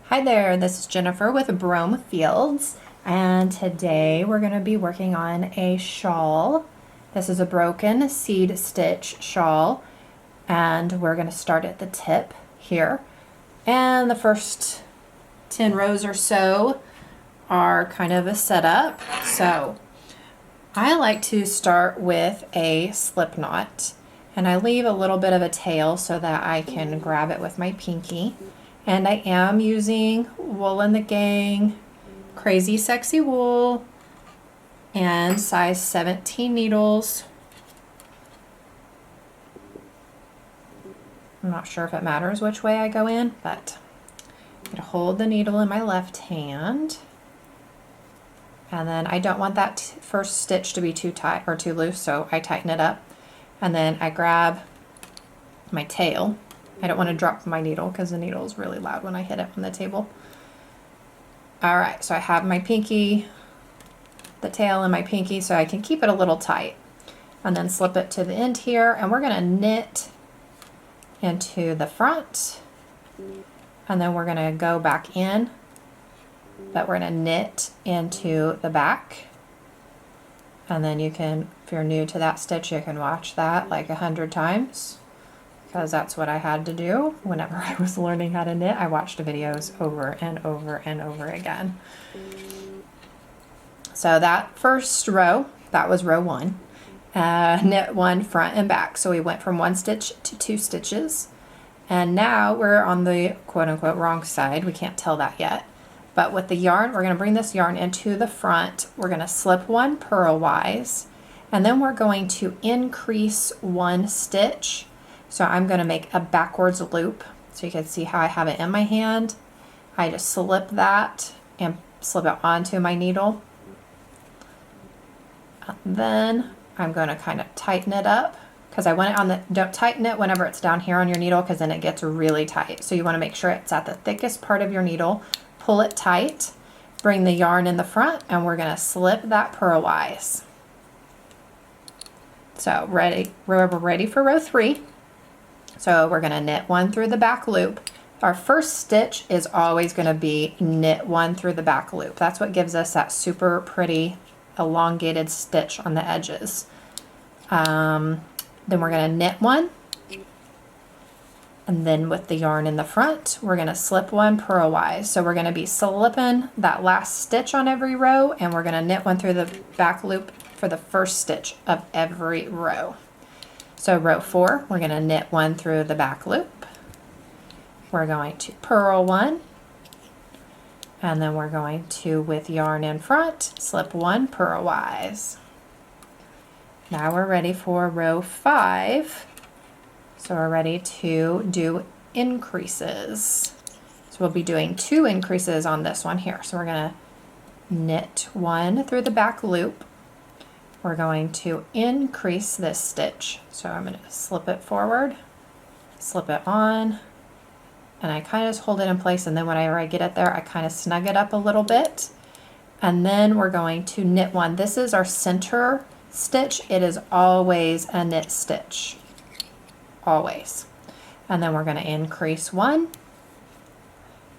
Hi there, this is Jennifer with Brome Fields, and today we're going to be working on a shawl. This is a broken seed stitch shawl, and we're going to start at the tip here. And the first 10 rows or so are kind of a setup. So I like to start with a slip knot, and I leave a little bit of a tail so that I can grab it with my pinky. And I am using Wool in the Gang Crazy Sexy Wool and size 17 needles. I'm not sure if it matters which way I go in, but I'm going to hold the needle in my left hand. And then I don't want that first stitch to be too tight or too loose, so I tighten it up. And then I grab my tail. I don't want to drop my needle because the needle is really loud when I hit it on the table. All right, so I have my pinky, the tail and my pinky, so I can keep it a little tight. And then slip it to the end here, and we're going to knit into the front. And then we're going to go back in, but we're going to knit into the back. And then you can, if you're new to that stitch, you can watch that like 100 times. Because that's what I had to do whenever I was learning how to knit. I watched videos over and over and over again. So that first row, that was row 1. Knit 1 front and back. So we went from 1 stitch to 2 stitches. And now we're on the quote-unquote wrong side. We can't tell that yet. But with the yarn, we're going to bring this yarn into the front. We're going to slip 1 purlwise. And then we're going to increase 1 stitch. So I'm going to make a backwards loop, so you can see how I have it in my hand. I just slip that and slip it onto my needle. Then I'm going to kind of tighten it up, because I want it on the, don't tighten it whenever it's down here on your needle, because then it gets really tight. So you want to make sure it's at the thickest part of your needle. Pull it tight, bring the yarn in the front, and we're going to slip that purlwise. So we're ready for row 3. So we're going to knit 1 through the back loop. Our first stitch is always going to be knit 1 through the back loop. That's what gives us that super pretty elongated stitch on the edges. Then we're going to knit 1. And then with the yarn in the front, we're going to slip 1 purlwise. So we're going to be slipping that last stitch on every row, and we're going to knit 1 through the back loop for the first stitch of every row. So row 4, we're going to knit 1 through the back loop. We're going to purl 1. And then we're going to, with yarn in front, slip 1 purlwise. Now we're ready for row 5. So we're ready to do increases. So we'll be doing 2 increases on this one here. So we're going to knit 1 through the back loop. We're going to increase this stitch. So I'm going to slip it forward, slip it on, and I kind of just hold it in place, and then whenever I get it there, I kind of snug it up a little bit. And then we're going to knit 1. This is our center stitch. It is always a knit stitch. Always. And then we're going to increase 1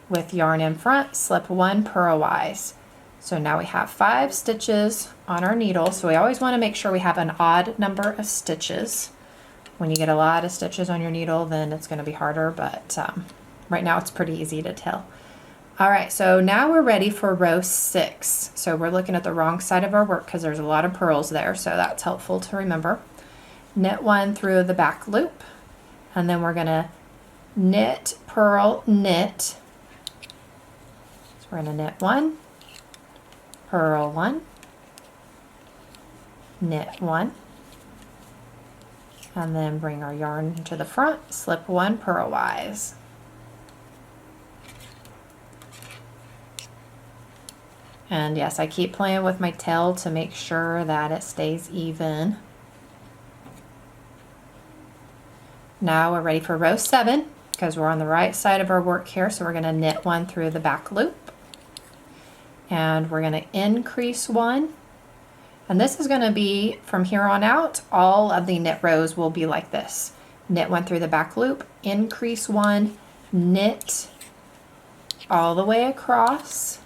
with yarn in front, slip 1 purlwise. So now we have 5 stitches on our needle. So we always want to make sure we have an odd number of stitches. When you get a lot of stitches on your needle, then it's going to be harder, but right now it's pretty easy to tell. All right, so now we're ready for row 6. So we're looking at the wrong side of our work because there's a lot of purls there, so that's helpful to remember. Knit 1 through the back loop, and then we're going to knit, purl, knit. So we're going to knit 1, purl 1, knit 1, and then bring our yarn to the front, slip 1 purlwise. And yes, I keep playing with my tail to make sure that it stays even. Now we're ready for row 7, because we're on the right side of our work here, so we're going to knit 1 through the back loop. And we're going to increase 1. And this is going to be, from here on out, all of the knit rows will be like this. Knit 1 through the back loop, increase 1, knit, all the way across,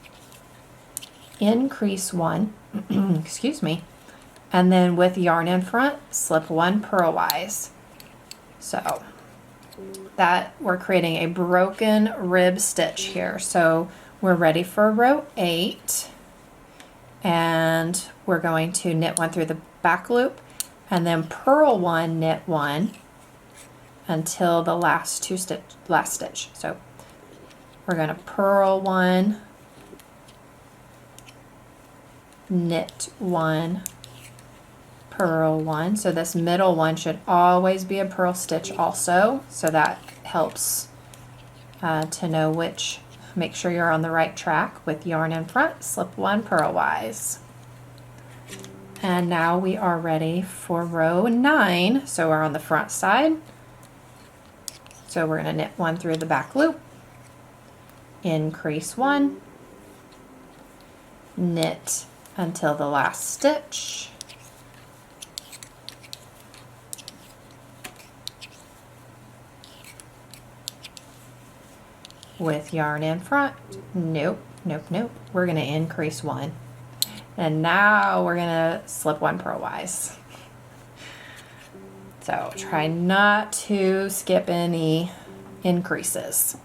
increase 1, excuse me, and then with yarn in front, slip 1 purlwise. So that we're creating a broken rib stitch here. So we're ready for row 8, and we're going to knit 1 through the back loop and then purl 1, knit 1 until the last stitch. So we're going to purl 1, knit 1, purl 1. So this middle one should always be a purl stitch also, so that helps to know which. Make sure you're on the right track. With yarn in front, slip 1 purlwise. And now we are ready for row 9. So we're on the front side. So we're going to knit 1 through the back loop, increase 1, knit until the last stitch, with yarn in front, nope, we're going to increase 1. And now we're going to slip 1 purlwise. So try not to skip any increases.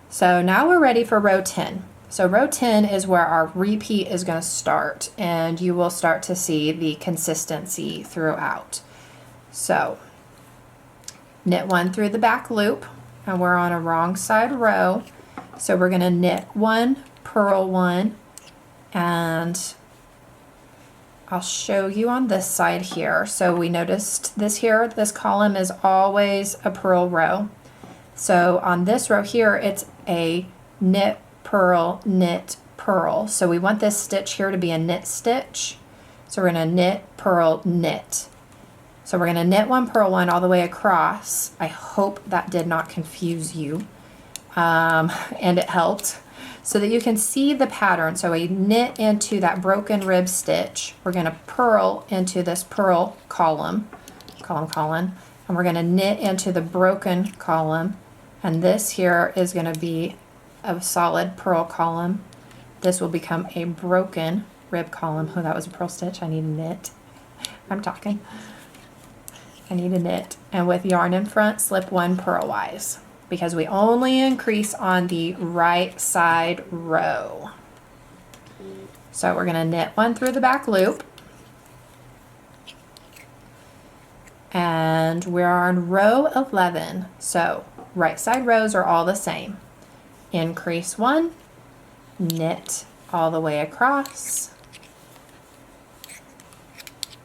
So now we're ready for row 10. So row 10 is where our repeat is going to start, and you will start to see the consistency throughout. So knit 1 through the back loop, and we're on a wrong side row. So we're going to knit 1, purl 1, and I'll show you on this side here. So we noticed this here, this column is always a purl row. So on this row here, it's a knit, purl, knit, purl. So we want this stitch here to be a knit stitch. So we're going to knit, purl, knit. So we're going to knit 1, purl 1 all the way across. I hope that did not confuse you, and it helped, so that you can see the pattern. So we knit into that broken rib stitch. We're going to purl into this purl column, and we're going to knit into the broken column. And this here is going to be a solid purl column. This will become a broken rib column. Oh, that was a purl stitch. I need a knit. I'm talking. I need a knit. And with yarn in front, slip 1 purlwise, because we only increase on the right side row. So we're going to knit 1 through the back loop, and we're on row 11. So right side rows are all the same. Increase 1, knit all the way across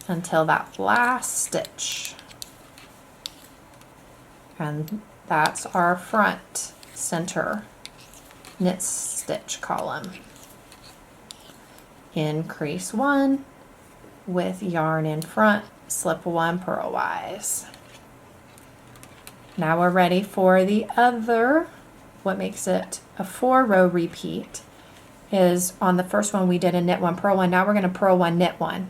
until that last stitch, and that's our front center knit stitch column. Increase 1, with yarn in front, slip 1 purlwise. Now we're ready for the other. What makes it a 4-row repeat is on the first one we did a knit 1, purl 1. Now we're going to purl 1, knit 1.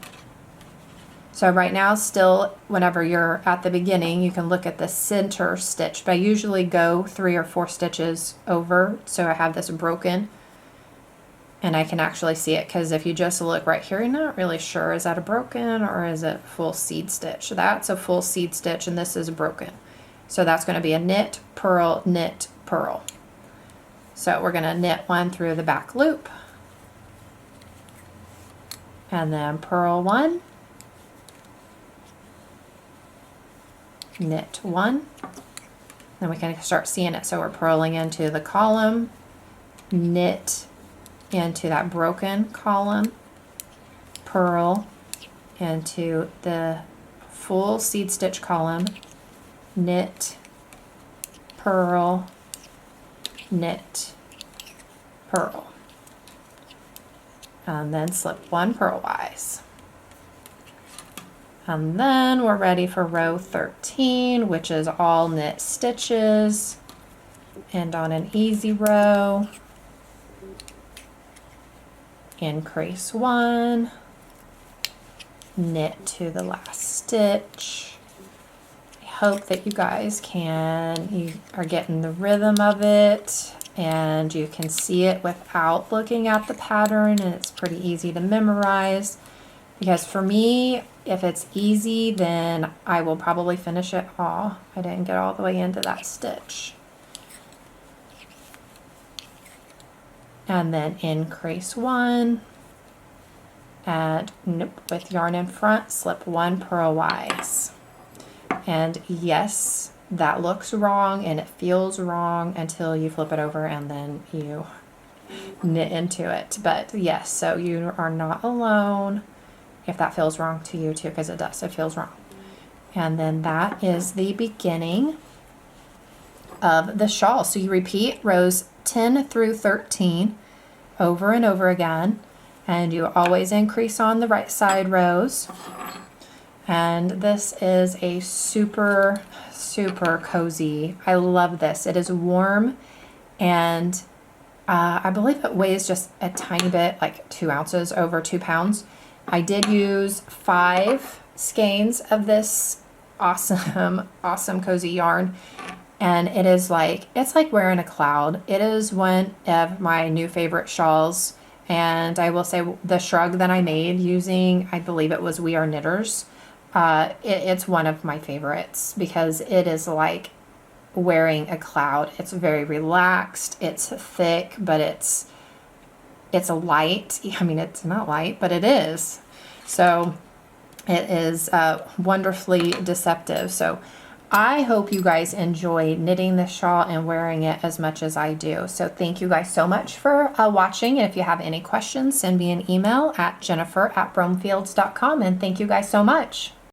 So right now, still, whenever you're at the beginning, you can look at the center stitch, but I usually go 3 or 4 stitches over, so I have this broken, and I can actually see it, because if you just look right here, you're not really sure, is that a broken or is it full seed stitch? So that's a full seed stitch, and this is broken. So that's going to be a knit, purl, knit, purl. So we're going to knit 1 through the back loop, and then purl 1, knit 1, then we can start seeing it. So we're purling into the column, knit into that broken column, purl into the full seed stitch column, knit, purl, knit, purl, and then slip 1 purlwise. And then we're ready for row 13, which is all knit stitches. And on an easy row, increase 1, knit to the last stitch. I hope that you guys you are getting the rhythm of it. and you can see it without looking at the pattern, and it's pretty easy to memorize. Because for me, if it's easy, then I will probably finish it all. I didn't get all the way into that stitch. And then increase 1, and with yarn in front, slip 1 purlwise. And yes, that looks wrong and it feels wrong until you flip it over and then you knit into it. But yes, so you are not alone if that feels wrong to you too, because it does, it feels wrong. And then that is the beginning of the shawl. So you repeat rows 10 through 13 over and over again, and you always increase on the right side rows. And this is a super, super cozy. I love this. It is warm, and I believe it weighs just a tiny bit, like 2 ounces, over 2 pounds. I did use 5 skeins of this awesome, awesome cozy yarn, and it is like, it's like wearing a cloud. It is one of my new favorite shawls, and I will say the shrug that I made using, I believe it was We Are Knitters, it's one of my favorites because it is like wearing a cloud. It's very relaxed, it's thick, but it's light. I mean, it's not light, but it is. So it is wonderfully deceptive. So I hope you guys enjoy knitting this shawl and wearing it as much as I do. So thank you guys so much for watching. And if you have any questions, send me an email at jennifer@bromefields.com. And thank you guys so much.